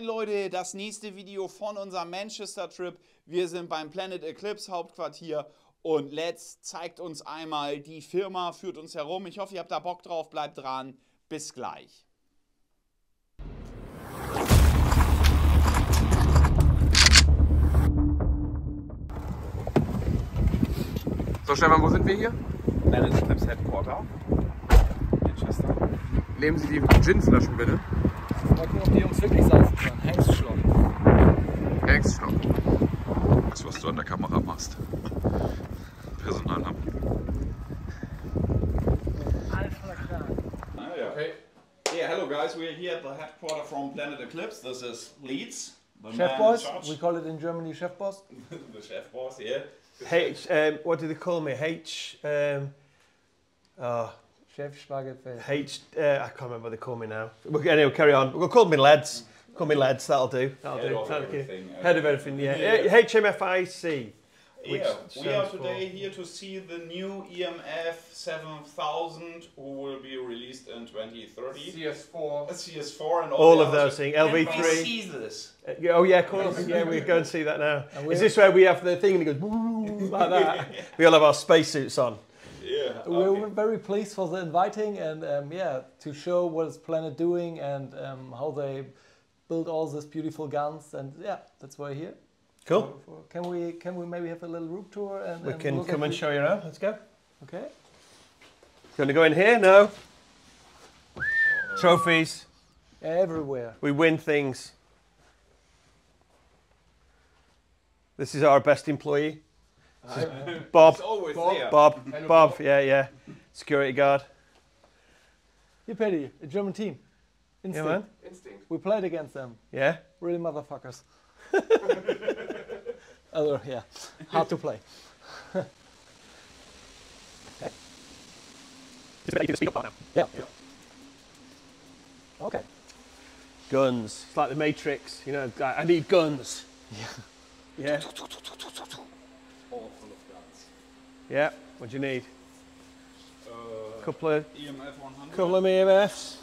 Leute, das nächste Video von unserem Manchester-Trip. Wir sind beim Planet Eclipse Hauptquartier und Let's zeigt uns einmal die Firma, führt uns herum. Ich hoffe, ihr habt da Bock drauf, bleibt dran. Bis gleich. So, Stefan, wo sind wir hier? Planet Eclipse Headquarter. Manchester. Nehmen Sie die Ginflaschen bitte. Mal gucken, ob die Jungs wirklich saufen können. Hengstschlock. Hengstschlock. Weißt du, was du an der Kamera machst? Personal haben. Okay. Yeah, hello guys, we're here at the headquarter from Planet Eclipse. This is Leeds. The Chef man in Boss. charge. We call it in Germany Chef Boss. The chef boss, yeah. H, what do they call me? Chef Schwagerfeld. I can't remember what they call me now. Anyway, carry on. We'll call me Lads. Call me Lads, that'll do. That'll Head do. of Thank you. everything, Head of everything, yeah. HMFIC. Yeah, we are stands for- today here to see the new EMF 7000 who will be released in 2030. CS4. CS4 and All the of others. those things, Can we LV3. see this? Oh yeah, of course. Yeah, we go and see that now. And Is this where we have the thing and it goes woo, like that? We all have our spacesuits on. Yeah. We're very pleased for the inviting and yeah, to show what is Planet doing and how they build all these beautiful guns and yeah, that's why we're here. Cool. Can we maybe have a little room tour and We can look come at and the- show you around. Let's go. Okay. Going to go in here? No. Trophies. Everywhere. We win things. This is our best employee. This is Bob. Always there. Bob. Yeah. Security guard. Here, Paddy, a German team. Yeah, Instinct. man. Instinct. We played against them. Yeah. Really motherfuckers. Yeah, hard to play. Yeah. Okay. Guns. It's like the Matrix. You know, I need guns. Yeah. All full of guns. Yeah. What do you need? Couple of EMF 100. EMFs.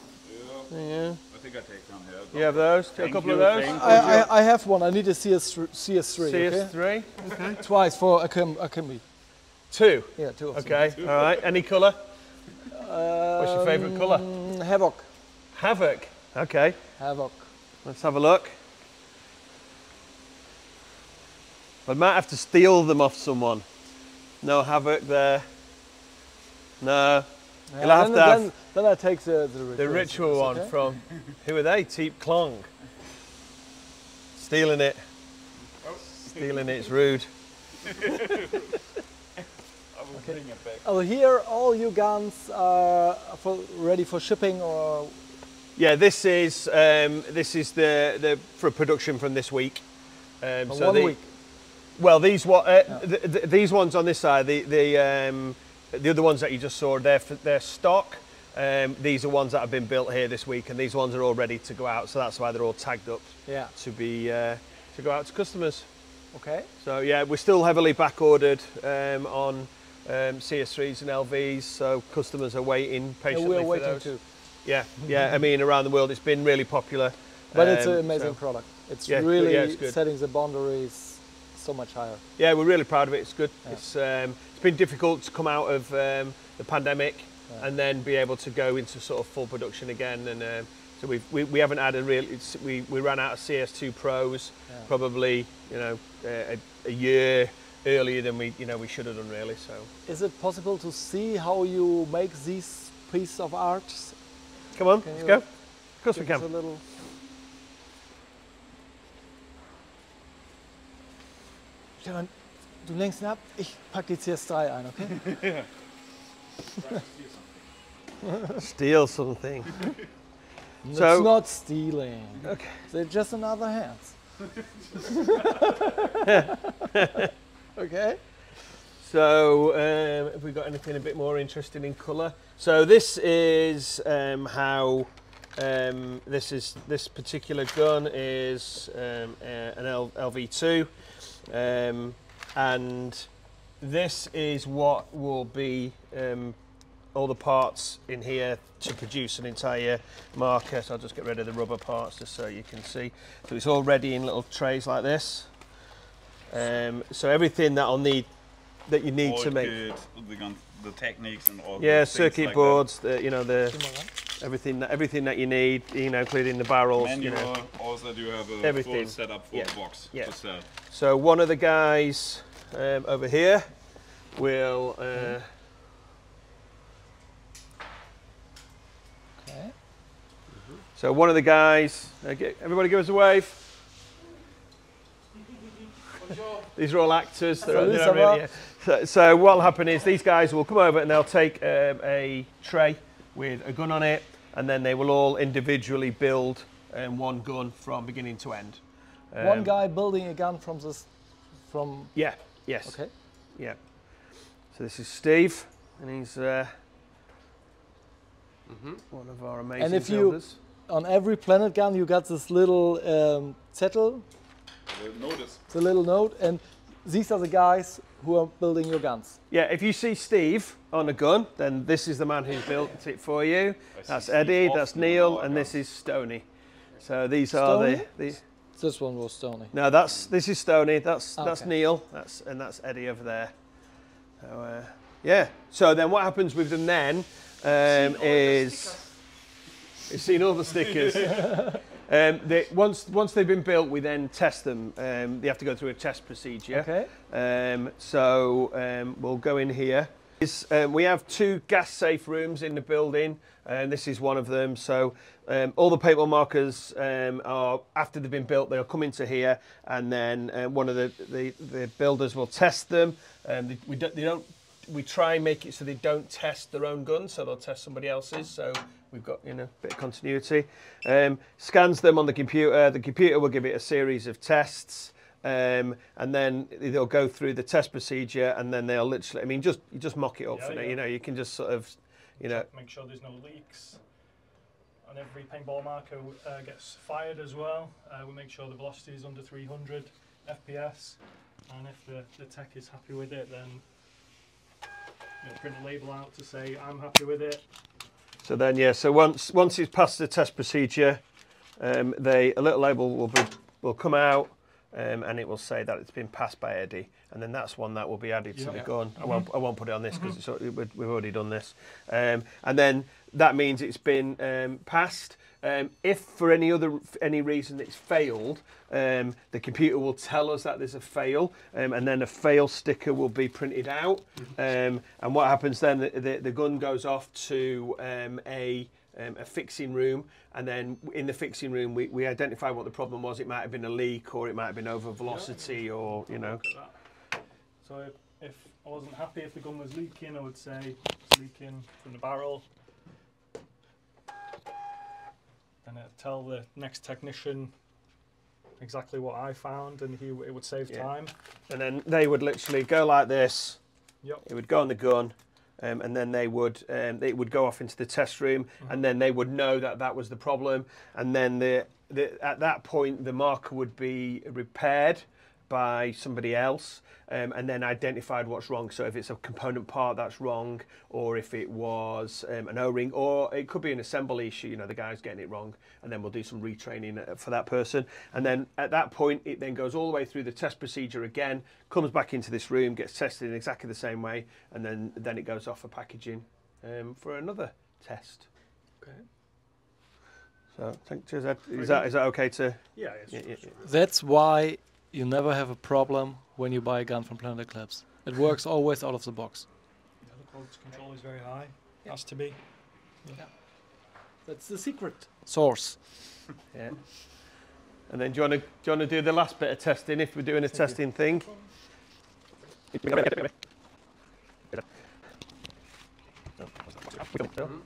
Yeah. Yeah. I think I take some here. You have those? A Thank couple you, of those? thank I have one. I need a CS3. Okay? CS3. Okay. Twice for Akemi. 2. Yeah, two of them. Okay. All right. Any colour? What's your favourite colour? Havoc. Havoc. Okay. Havoc. Let's have a look. I might have to steal them off someone. No Havoc there. No. You'll have to have then I take the ritual one okay? from, who are they? Teep Klong. Stealing it. Stealing it, it's rude. Oh, here all your guns are ready for shipping or? Yeah, this is the for production from this week. For 1 week. Well, these these ones on this side, the other ones that you just saw, they're stock. These are ones that have been built here this week, and these ones are all ready to go out. So that's why they're all tagged up. Yeah. To be to go out to customers. Okay. So yeah, we're still heavily back ordered on CS3s and LVs. So customers are waiting patiently And we're for waiting those. too. Yeah. I mean, around the world, it's been really popular. But it's an so- amazing product. It's Yeah, really yeah, it's good. setting the boundaries so much higher. Yeah, we're really proud of it. It's good. Yeah. It's been difficult to come out of the pandemic and then be able to go into sort of full production again. And so we haven't had a real. We ran out of CS2 Pros probably a year earlier than we should have done really. So Is it possible to see how you make these piece of art? come on, Can let's you go. Of course we Give us can. a little. Stefan, du lenkst ihn ab, ich packe die CS3 ein, okay? Steal something. It's So- not stealing. Okay. They're just in other hands. Okay. So have we got anything a bit more interesting in colour? So this is how this particular gun is an LV2, and this is what will be all the parts in here to produce an entire marker. So I'll just get rid of the rubber parts just so you can see. So it's all ready in little trays like this. So everything that you need to make. The techniques and all. Yeah, circuit boards. Everything that you need. Including the barrels. Manual, also do have a everything. full setup for the box to sell. So one of the guys over here will. Okay. So one of the guys. Everybody, give us a wave. These are all actors. So what will happen is these guys will come over and they'll take a tray with a gun on it, and then they will all individually build one gun from beginning to end. One guy building a gun from. Yeah. Yes. Okay. Yeah. So this is Steve, and he's one of our amazing And if builders. on every Planet gun you got this little Zettel. Notice. It's a little note, and these are the guys who are building your guns. Yeah, if you see Steve on a gun, then this is the man who's built it for you. That's Eddie, that's Neil, and this is Stoney. So these are the. This one was Stoney. No, this is Stoney. That's Okay. Neil. That's Eddie over there. So yeah. So then what happens with them then is you've seen all the stickers. Once they've been built, we then test them. They have to go through a test procedure. Okay. We'll go in here. We have 2 gas-safe rooms in the building, and this is one of them. So all the paintball markers are, after they've been built, they'll come into here, and then one of the builders will test them. We try and make it so they don't test their own guns, so they'll test somebody else's. So we've got a bit of continuity. Scans them on the computer. The computer will give it a series of tests. And then they'll go through the test procedure, and then they'll literally, you just mock it up for it. You can just sort of, make sure there's no leaks. And every paintball marker gets fired as well. We make sure the velocity is under 300 FPS, and if the tech is happy with it, then print a label out to say I'm happy with it. So then, so once it's passed the test procedure, a little label will come out. And it will say that it's been passed by Eddie, and then that's one that will be added to the gun. I won't put it on this because we've already done this. And then that means it's been passed. If for any reason it's failed, the computer will tell us that there's a fail, and then a fail sticker will be printed out. And what happens then? The gun goes off to a fixing room, and then in the fixing room we identify what the problem was. It might have been a leak, or it might have been over velocity, or So if I wasn't happy if the gun was leaking, I would say it's leaking from the barrel. Then I'd tell the next technician exactly what I found, and it would save time. And then they would literally go like this. Yep. It would go on the gun. And then it would go off into the test room, and then they would know that was the problem, and then at that point the marker would be repaired by somebody else, and then identified what's wrong. So if it's a component part that's wrong, or if it was an O-ring, or it could be an assembly issue, the guy's getting it wrong, and then we'll do some retraining for that person. And then at that point, it then goes all the way through the test procedure again, comes back into this room, gets tested in exactly the same way, and then it goes off for packaging for another test. Okay. So, is that okay to? Yeah. That's why you never have a problem when you buy a gun from Planet Eclipse. It works always out of the box. The quality control is very high. Has to be. Yeah. That's the secret source. Yeah. And then do you want to do the last bit of testing if we're doing a testing thing?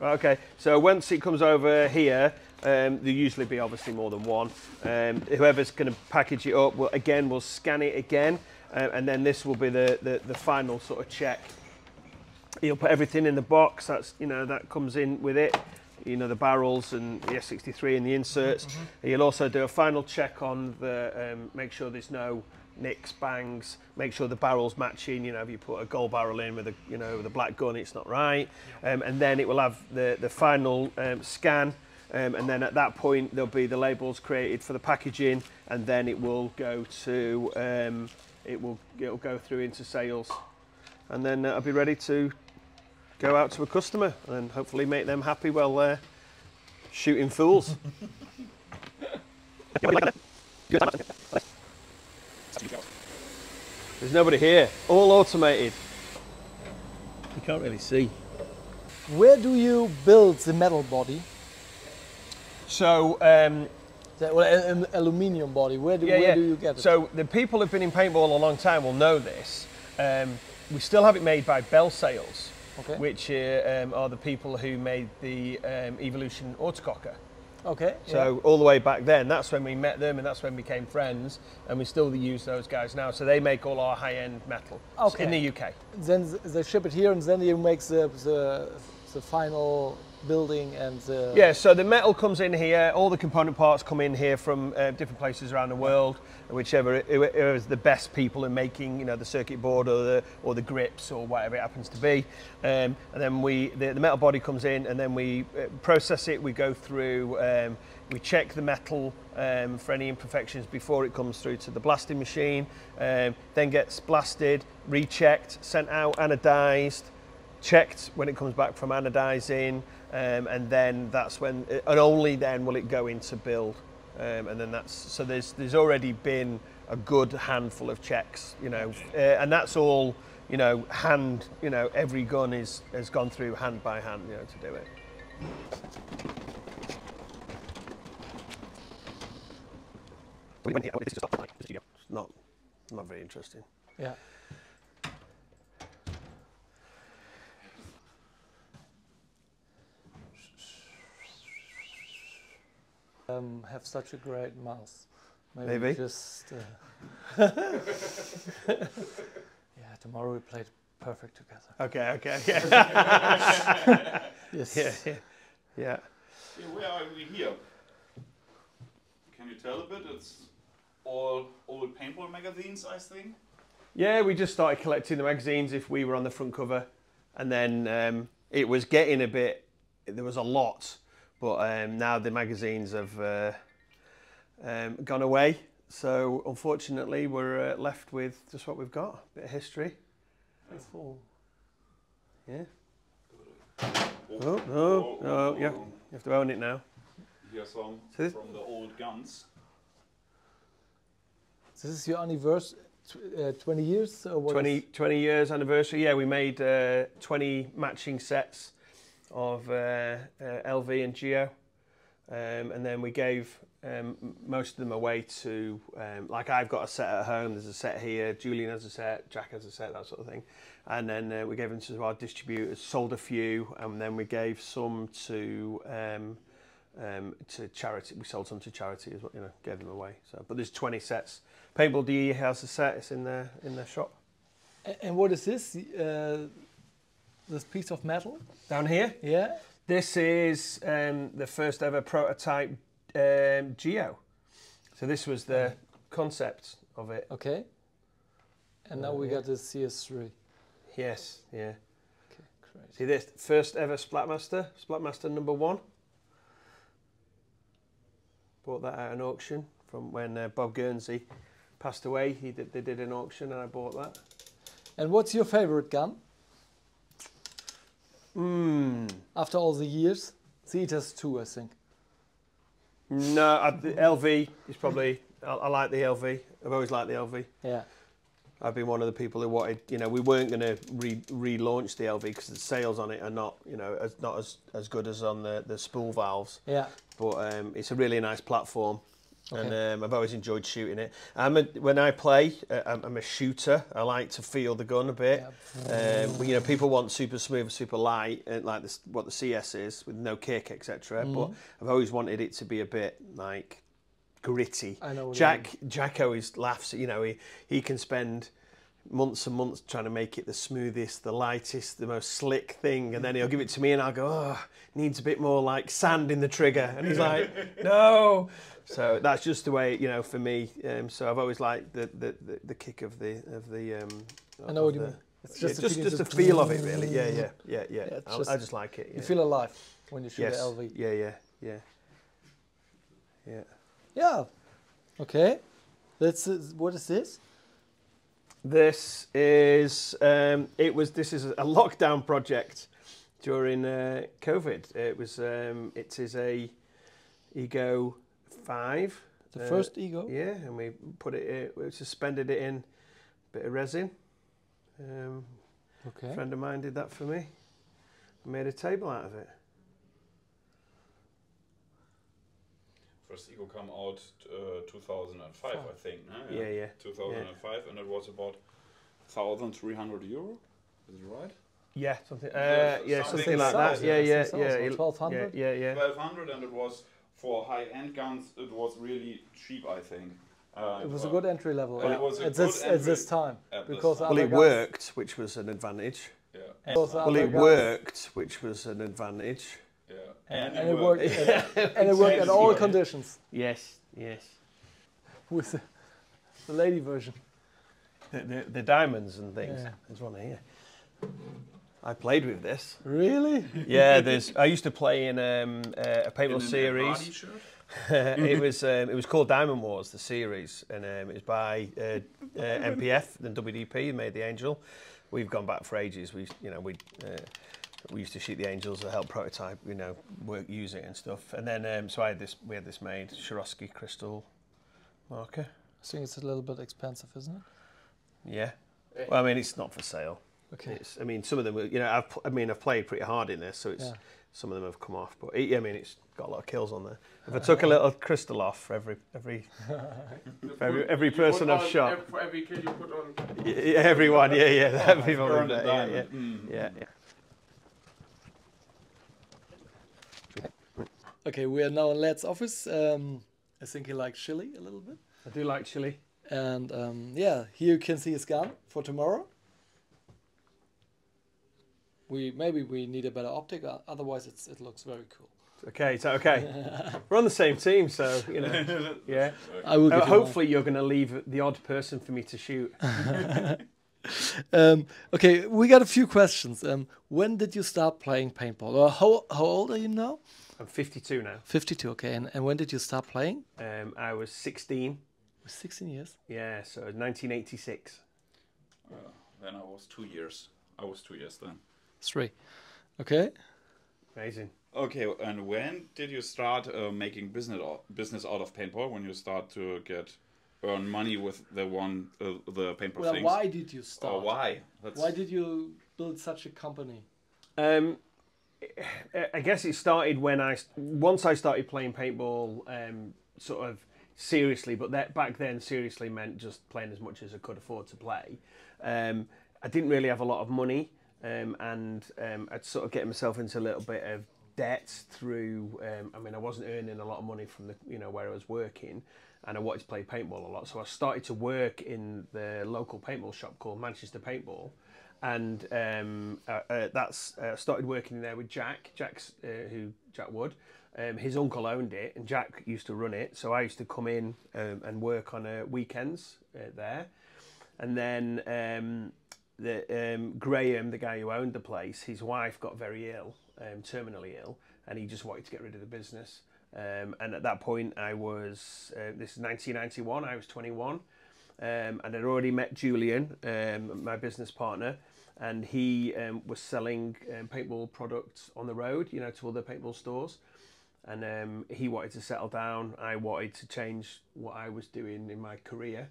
Okay. So once it comes over here, there'll usually be obviously more than one. Whoever's going to package it up will scan it again, and then this will be the final sort of check. He'll put everything in the box. That's that comes in with it. The barrels and the S63 and the inserts. He'll also do a final check on the make sure there's no nicks, bangs, make sure the barrel's matching. You know, if you put a gold barrel in with a, you know, with a black gun, it's not right. And then it will have the final scan. And then at that point there'll be the labels created for the packaging, and then it will go to it'll go through into sales, and then I'll be ready to go out to a customer and hopefully make them happy while they're shooting fools. There's nobody here, all automated. You can't really see. Where do you build the metal body? So, An aluminium body. Where do you get it? So the people who've been in paintball a long time will know this. We still have it made by Bell Sales, Okay. which are the people who made the Evolution autococker. Okay. So all the way back then, that's when we met them, and that's when we became friends, and we still use those guys now. So they make all our high-end metal in the UK. Then they ship it here, and then you make the final building and the... Yeah, so the metal comes in here, all the component parts come in here from different places around the world, whoever is the best people in making, you know, the circuit board or the grips or whatever it happens to be. And then the metal body comes in, and then we process it, we go through, we check the metal for any imperfections before it comes through to the blasting machine, then gets blasted, rechecked, sent out, anodized, checked when it comes back from anodizing, and then that's when, and only then will it go into build, and then so there's already been a good handful of checks, you know, and that's all, you know, hand, you know, every gun has gone through hand by hand, you know, to do it. It's not very interesting. Yeah. Have such a great mouse. Maybe. Just. Yeah. Tomorrow we played perfect together. Okay. Yes. Yeah. Where are we here? Can you tell a bit? It's all old paintball magazines, I think. Yeah, we just started collecting the magazines if we were on the front cover, and then it was getting a bit. There was a lot, but now the magazines have gone away. So unfortunately, we're left with just what we've got: a bit of history. That's all. Yeah. Oh, yeah. You have to own it now. Here's some So from the old guns. This is your anniversary, 20 years? Or what 20 years anniversary. Yeah, we made 20 matching sets of LV and Geo, and then we gave most of them away to, like I've got a set at home, there's a set here, Julian has a set, Jack has a set, that sort of thing. And then we gave them to our distributors, sold a few, and then we gave some to charity. We sold some to charity as well, you know, gave them away. So, but there's 20 sets. Paintball DE has a set, it's in their shop. And what is this? This piece of metal? Down here? Yeah. This is the first ever prototype Geo. So this was the concept of it. Okay. And now we got the CS3. Yes, yeah. Okay, great. See this, first ever Splatmaster #1. Bought that at an auction from when Bob Guernsey passed away. They did an auction and I bought that. And what's your favorite gun? After all the years? The ETAS 2, I think. No, the LV is probably, I like the LV. I've always liked the LV. Yeah. I've been one of the people who wanted, you know, we weren't going to relaunch the LV because the sales on it are not, you know, not as good as on the spool valves. Yeah. But it's a really nice platform. Okay. And I've always enjoyed shooting it. When I play, I'm a shooter. I like to feel the gun a bit. Yeah. You know, people want super smooth, super light, like what the CS is with no kick, etc. But I've always wanted it to be a bit like gritty. I know. Jack always laughs. You know, he can spend months and months trying to make it the smoothest, the lightest, the most slick thing, and then he'll give it to me and I'll go, oh, needs a bit more like sand in the trigger, and he's like, no. So that's just the way, you know, for me. So I've always liked the kick of the I know what you mean. It's just just, the feel of it, really. Yeah. I just like it. Yeah. You feel alive when you shoot yes. the LV. Yeah. Yeah. Okay. What is this? This is this is a lockdown project during COVID. It is a Ego 5. The first Ego? Yeah, and we we suspended it in a bit of resin. Okay. A friend of mine did that for me. I made a table out of it. First Ego come out 2005, I think. No? Yeah. 2005, and it was about 1,300 euro. Is it right? Yeah, something. Something like that. Yeah. 1,200. Yeah. 1,200, and it was for high-end guns. It was really cheap, I think. It was a good entry level Well, it was a at good this time at this because time. Well, other it guys- worked, which was an advantage. Yeah. because Well, other it guys- worked, which was an advantage. Yeah. and it worked. And it worked at all conditions Yes. with the lady version. The diamonds and things. Yeah. There's one here. I played with this. Really? Yeah, I used to play in a paintball series. It was called Diamond Wars, the series, and it was by MPF and WDP, made the Angel. We've gone back for ages. We used to shoot the Angels to help prototype, use it and stuff. And then so we had this made, Swarovski crystal marker. I think it's a little bit expensive, isn't it? Yeah. Well, I mean, it's not for sale. Okay. I mean, some of them, I've played pretty hard in this, so some of them have come off. But it's got a lot of kills on there. If I took a little crystal off for every person I've shot, For every kill you put on. everyone, that'd be Burn the yeah. diamond. Okay, we are now in Led's office. I think he likes chili a little bit. I do like chili. And here you can see his gun for tomorrow. Maybe we need a better optic, otherwise it looks very cool. Okay, so we're on the same team, so yeah. I will. Hopefully, you're going to leave the odd person for me to shoot. Okay, we got a few questions. When did you start playing paintball? Or how old are you now? I'm 52 now. 52. Okay, and when did you start playing? I was 16. 16 years. Yeah, so 1986. Then I was 2 years. I was 2 years then. 3. Okay. Amazing. Okay, and when did you start making business out of paintball? When you start to earn money with the paintball Well, things? why did you start? Or why? Why did you build such a company? I guess it started when once I started playing paintball, sort of seriously. But back then, seriously meant just playing as much as I could afford to play. I didn't really have a lot of money, and I'd sort of get myself into a little bit of debt through. I wasn't earning a lot of money from where I was working, and I wanted to play paintball a lot. So I started to work in the local paintball shop called Manchester Paintball. And started working in there with Jack Wood. His uncle owned it, and Jack used to run it. So I used to come in and work on weekends there. And then Graham, the guy who owned the place, his wife got very ill, terminally ill, and he just wanted to get rid of the business. And at that point, this is 1991, I was 21. And I'd already met Julian, my business partner, and he was selling paintball products on the road, to other paintball stores. And he wanted to settle down. I wanted to change what I was doing in my career,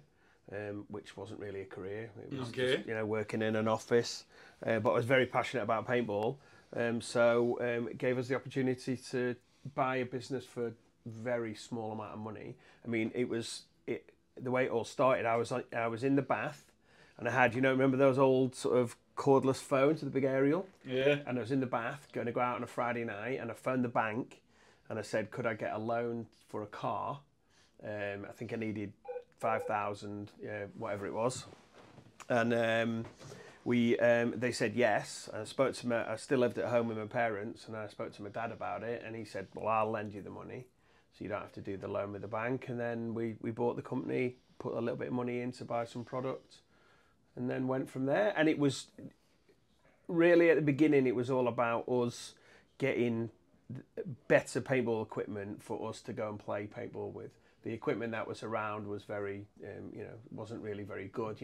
which wasn't really a career. It was just, working in an office. But I was very passionate about paintball. So it gave us the opportunity to buy a business for a very small amount of money. I mean, the way it all started, I was in the bath, and I had, remember those old sort of cordless phones with the big aerial? Yeah. And I was in the bath, going to go out on a Friday night, and I phoned the bank, and I said, could I get a loan for a car? I think I needed 5,000, whatever it was. And they said yes. And I still lived at home with my parents, and I spoke to my dad about it, and he said, well, I'll lend you the money. so you don't have to do the loan with the bank. And then we bought the company, put a little bit of money in to buy some product, and then went from there. And it was really, at the beginning, it was all about us getting better paintball equipment for us to go and play paintball with. The equipment that was around was very, wasn't really very good.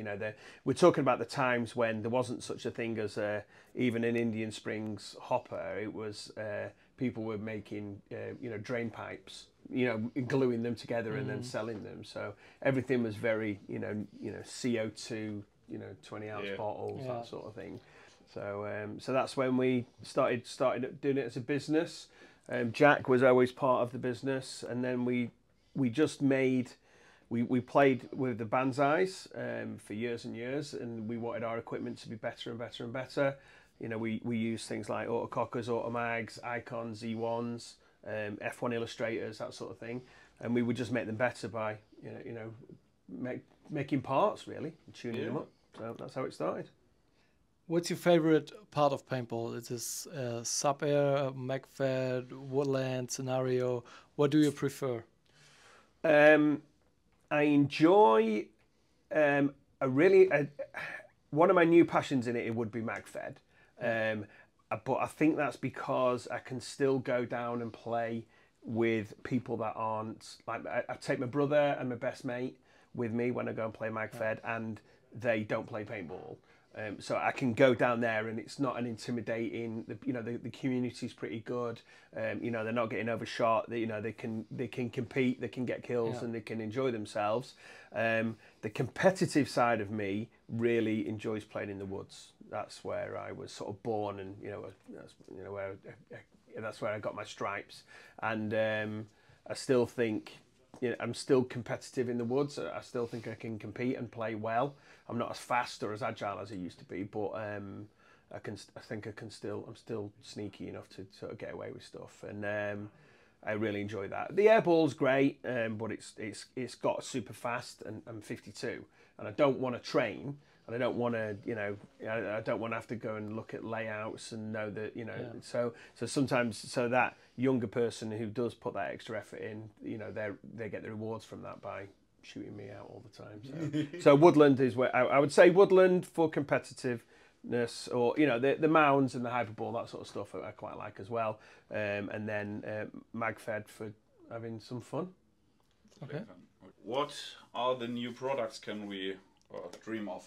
We're talking about the times when there wasn't such a thing as even an Indian Springs hopper. It was people were making, drain pipes, gluing them together and then selling them. So everything was very, CO2, 20-ounce bottles, that sort of thing. So that's when we started doing it as a business. Jack was always part of the business, and then we played with the Banzais for years and years, and we wanted our equipment to be better and better and better. We used things like Autocockers, Automags, Icon Z1s, F1 illustrators, that sort of thing, and we would just make them better by making parts, really, and tuning them up. So that's how it started. What's your favorite part of paintball? Is this sub-air, MagFed, woodland, scenario? What do you prefer? I enjoy one of my new passions in it would be MagFed, but I think that's because I can still go down and play with people that aren't like I take my brother and my best mate with me when I go and play MagFed, and they don't play paintball. So I can go down there and it's not an intimidating. The community's pretty good. They're not getting overshot. They can compete. They can get kills and they can enjoy themselves. The competitive side of me really enjoys playing in the woods. That's where I was sort of born, and that's where I got my stripes. And I still think. I'm still competitive in the woods. I still think I can compete and play well. I'm not as fast or as agile as I used to be, but I'm still sneaky enough to sort of get away with stuff, and I really enjoy that. The airball's great, but it's got super fast, and I'm 52, and I don't want to train. And I don't want to, I don't want to have to go and look at layouts and know that, So sometimes, that younger person who does put that extra effort in, they get the rewards from that by shooting me out all the time. So woodland is where I would say woodland for competitiveness, or the mounds and the hyperball, that sort of stuff I quite like as well. And then MagFed for having some fun. Okay. What are the new products can we dream of?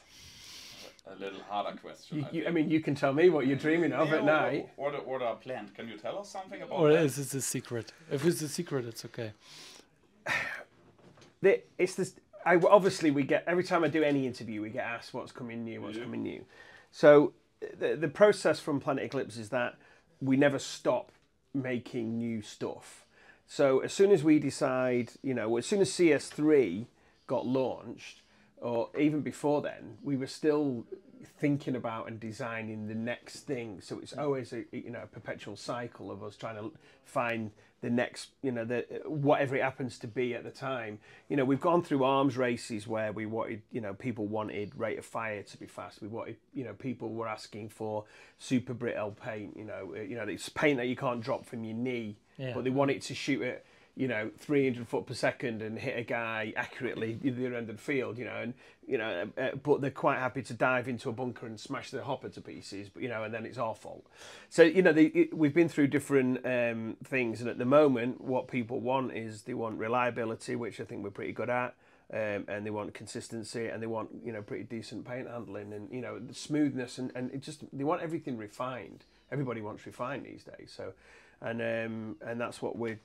A little harder question. I mean, you can tell me what you're dreaming of at night. What are planned? Can you tell us something about or that? Or is it a secret? If it's a secret, it's okay. Obviously, we get, every time I do any interview, we get asked what's coming new. So the process from Planet Eclipse is that we never stop making new stuff. So as soon as we decide, as soon as CS3 got launched, or even before then, we were still thinking about and designing the next thing. So it's always a perpetual cycle of us trying to find the next, whatever it happens to be at the time. We've gone through arms races where we wanted, people wanted rate of fire to be fast. We wanted, people were asking for super brittle paint. It's paint that you can't drop from your knee, but they want it to shoot at 300 foot per second and hit a guy accurately at the other end of the field, but they're quite happy to dive into a bunker and smash the hopper to pieces, but and then it's our fault. So we've been through different things, and at the moment what people want is they want reliability, which I think we're pretty good at, and they want consistency, and they want pretty decent paint handling, and the smoothness, and they want everything refined. Everybody wants refined these days, so. And that's what we're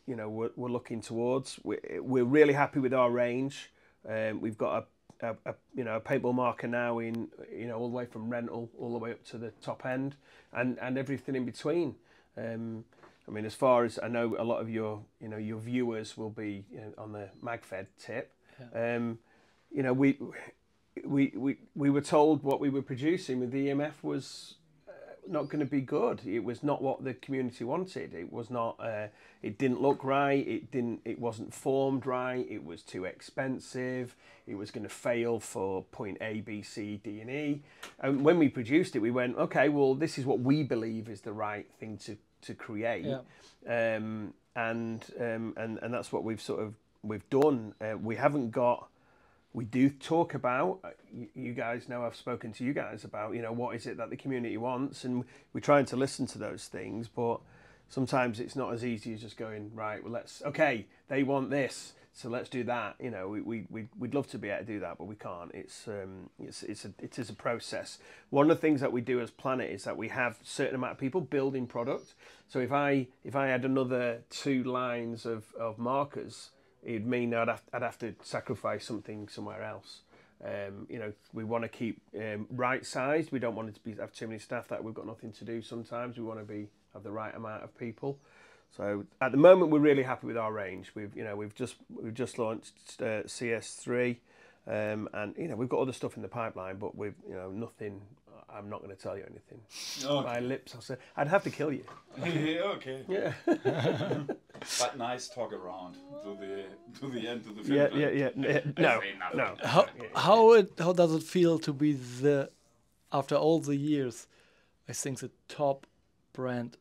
looking towards. We're really happy with our range. We've got a paintball marker now in all the way from rental all the way up to the top end, and everything in between. I mean, as far as I know, a lot of your viewers will be on the MagFed tip. Yeah. We were told what we were producing with the EMF was not going to be good. It was not what the community wanted. It was not. It didn't look right. It wasn't formed right. It was too expensive. It was going to fail for point A, B, C, D, and E. And when we produced it, we went, okay, well, this is what we believe is the right thing to create. Yeah. and that's what we've done. We do talk about, you guys know I've spoken to you guys about, what is it that the community wants, and we're trying to listen to those things, but sometimes it's not as easy as just going, right, well, okay, they want this, so let's do that. We'd love to be able to do that, but we can't. It is a process. One of the things that we do as Planet is that we have a certain amount of people building product. So if I had another 2 lines of markers, it'd mean I'd have to sacrifice something somewhere else. We want to keep right sized. We don't want it to have too many staff that we've got nothing to do. Sometimes we want to have the right amount of people. So at the moment, we're really happy with our range. We've just launched CS3, and we've got other stuff in the pipeline, but we've nothing. I'm not going to tell you anything. Okay. My lips, I'll say, I'd have to kill you. Okay. Yeah. But nice talk around to the end of the film. Yeah. No. How does it feel to be after all the years, I think the top brand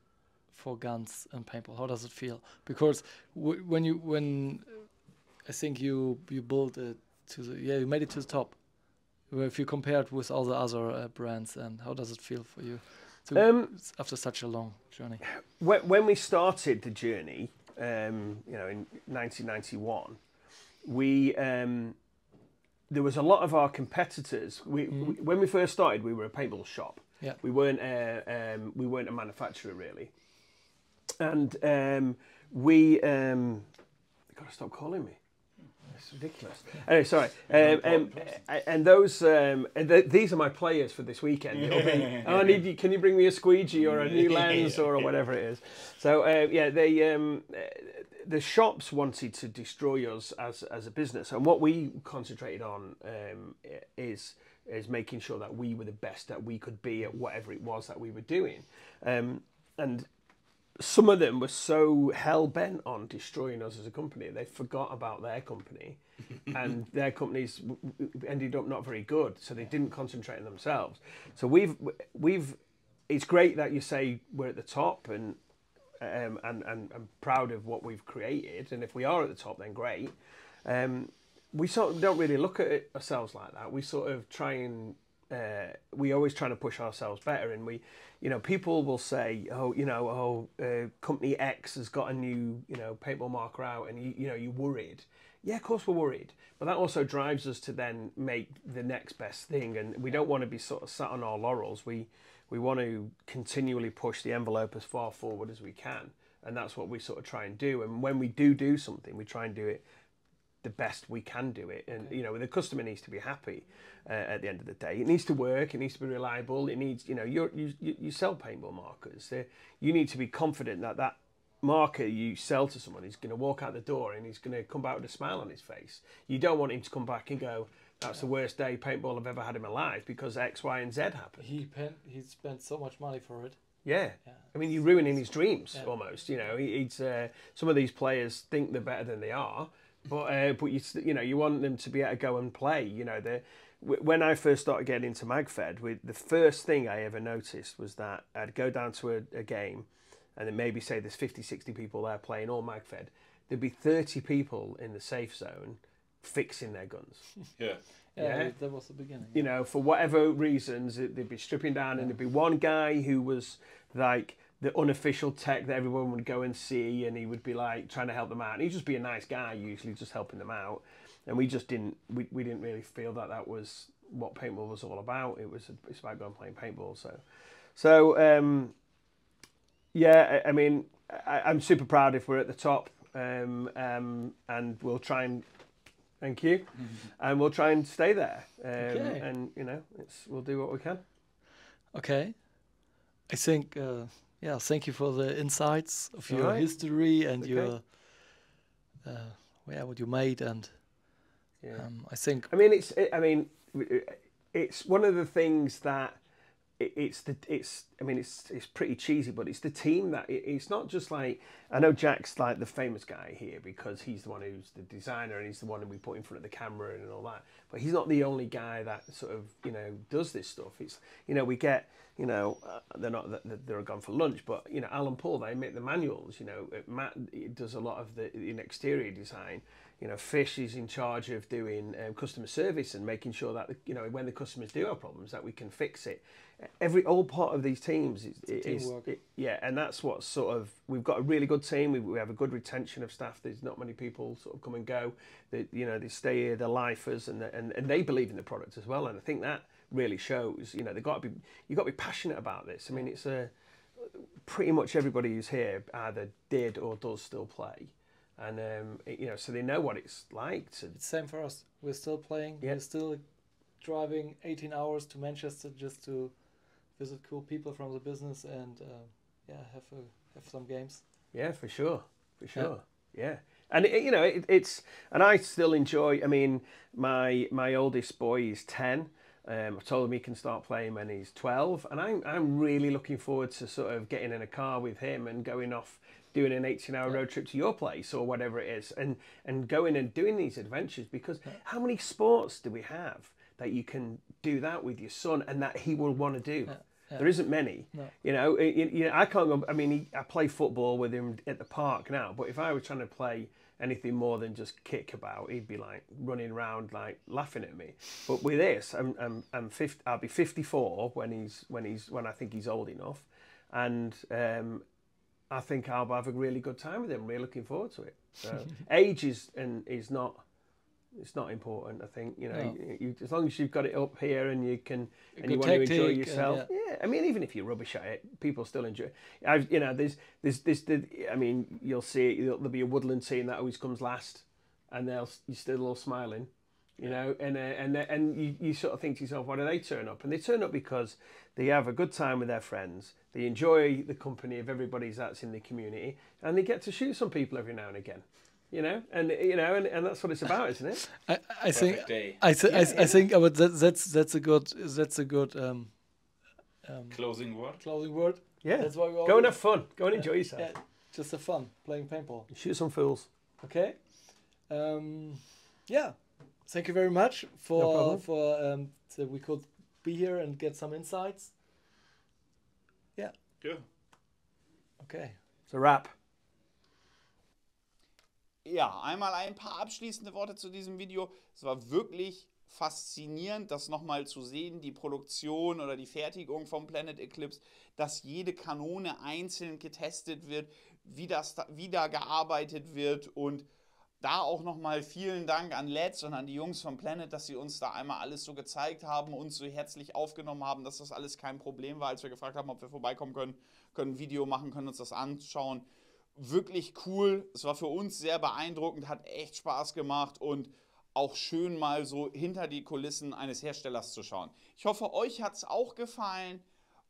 for guns and paintball? How does it feel? Because when I think you built it you made it to the top. If you compare it with all the other brands, and how does it feel for you after such a long journey? When we started the journey, in 1991, there was a lot of our competitors. When we first started, we were a paintball shop. Yeah. We weren't a manufacturer really, and you got to stop calling me. It's ridiculous. Anyway, sorry. And those, these are my players for this weekend. It'll be, I need you. Can you bring me a squeegee or a new lens or whatever it is? So the shops wanted to destroy us as a business, and what we concentrated on is making sure that we were the best that we could be at whatever it was that we were doing, and some of them were so hell-bent on destroying us as a company, they forgot about their company, and their companies ended up not very good, so they didn't concentrate on themselves. So it's great that you say we're at the top, and I'm proud of what we've created, and if we are at the top, then great. We sort of don't really look at ourselves like that. We sort of try and we always try to push ourselves better, and people will say, company X has got a new, paintball marker out, and you're worried. Yeah, of course we're worried, but that also drives us to then make the next best thing, and we don't want to be sort of sat on our laurels. We want to continually push the envelope as far forward as we can, and that's what we sort of try and do. And when we do something, we try and do it the best we can do it, and the customer needs to be happy at the end of the day. It needs to work, it needs to be reliable, it needs, you sell paintball markers, you need to be confident that marker you sell to someone is going to walk out the door and he's going to come back with a smile on his face. You don't want him to come back and go, that's the worst day paintball I've ever had in my life because X, Y, and Z happened. He spent so much money for it. Yeah. I mean, you're ruining his dreams almost. He's some of these players think they're better than they are, but you want them to be able to go and play. When I first started getting into MagFed, the first thing I ever noticed was that I'd go down to a game, and then maybe say there's 50, 60 people there playing all MagFed. There'd be 30 people in the safe zone fixing their guns. Yeah, that was the beginning. For whatever reasons, they'd be stripping down, and there'd be one guy who was like the unofficial tech that everyone would go and see, and he would be like trying to help them out. And he'd just be a nice guy, usually just helping them out. And we just didn't really feel that was what paintball was all about. It's about going and playing paintball. So I mean, I'm super proud if we're at the top, and we'll try and thank you, and we'll try and stay there. Okay. And we'll do what we can. Okay, I think thank you for the insights of your history and your what you made, and I think it's one of the things that it's I mean it's pretty cheesy, but it's the team that it's not just like, I know Jack's like the famous guy here because he's the one who's the designer and he's the one that we put in front of the camera and all that, but he's not the only guy that sort of, you know, does this stuff. It's, you know, we get, you know, they're gone for lunch, but, you know, Alan Paul, they make the manuals, you know, Matt does a lot of the exterior design. You know, Fish is in charge of doing customer service and making sure that, you know, when the customers do have problems, that we can fix it. All part of these teams is yeah, and that's what sort of, we've got a really good team. We have a good retention of staff. There's not many people sort of come and go. That, you know, they stay here, they're lifers, and they believe in the product as well. And I think that really shows. You know, you've got to be passionate about this. I mean, it's pretty much everybody who's here either did or does still play. And you know, so they know what it's like to. It's same for us. We're still playing. Yeah. We're still driving 18 hours to Manchester just to visit cool people from the business and yeah, have some games. Yeah, for sure, yeah. And you know, it's and I still enjoy. I mean, my oldest boy is 10. I've told him he can start playing when he's 12, and I'm really looking forward to sort of getting in a car with him and going off, doing an 18-hour road trip to your place or whatever it is, and going and doing these adventures, because how many sports do we have that you can do that with your son and that he will want to do? There isn't many. No. You know, I can't go. I mean, I play football with him at the park now, but if I was trying to play anything more than just kick about, he'd be like running around like laughing at me. But with this, I'm 50, I'll be 54 when I think he's old enough, and I think I'll have a really good time with him. Really looking forward to it. So age is not. It's not important. I think, you know, you, as long as you've got it up here and you can and you want to enjoy yourself. Yeah, I mean, even if you're rubbish at it, people still enjoy it. You know, there's I mean, you'll see there'll be a woodland team that always comes last, and you're still all smiling, you know, and you sort of think to yourself, why do they turn up? And they turn up because they have a good time with their friends. They enjoy the company of everybody that's in the community, and they get to shoot some people every now and again. You know, and that's what it's about, isn't it? I think that's a good closing word. Closing word. Yeah. That's why we go and have fun. Go and enjoy yourself. Yeah, just have fun playing paintball. Shoot some fools. Okay. Yeah. Thank you very much for so we could be here and get some insights. Yeah. Good. Okay. It's a wrap. Ja, einmal ein paar abschließende Worte zu diesem Video. Es war wirklich faszinierend, das nochmal zu sehen, die Produktion oder die Fertigung vom Planet Eclipse, dass jede Kanone einzeln getestet wird, wie da gearbeitet wird, und da auch nochmal vielen Dank an Let's und an die Jungs vom Planet, dass sie uns da einmal alles so gezeigt haben, uns so herzlich aufgenommen haben, dass das alles kein Problem war, als wir gefragt haben, ob wir vorbeikommen können ein Video machen, können uns das anschauen. Wirklich cool, es war für uns sehr beeindruckend, hat echt Spaß gemacht und auch schön mal so hinter die Kulissen eines Herstellers zu schauen. Ich hoffe, euch hat es auch gefallen.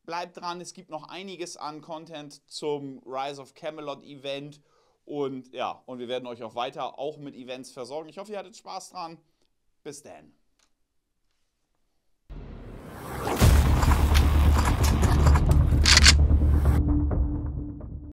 Bleibt dran, es gibt noch einiges an Content zum Rise of Camelot Event und ja, und wir werden euch auch weiter mit Events versorgen. Ich hoffe, ihr hattet Spaß dran. Bis dann.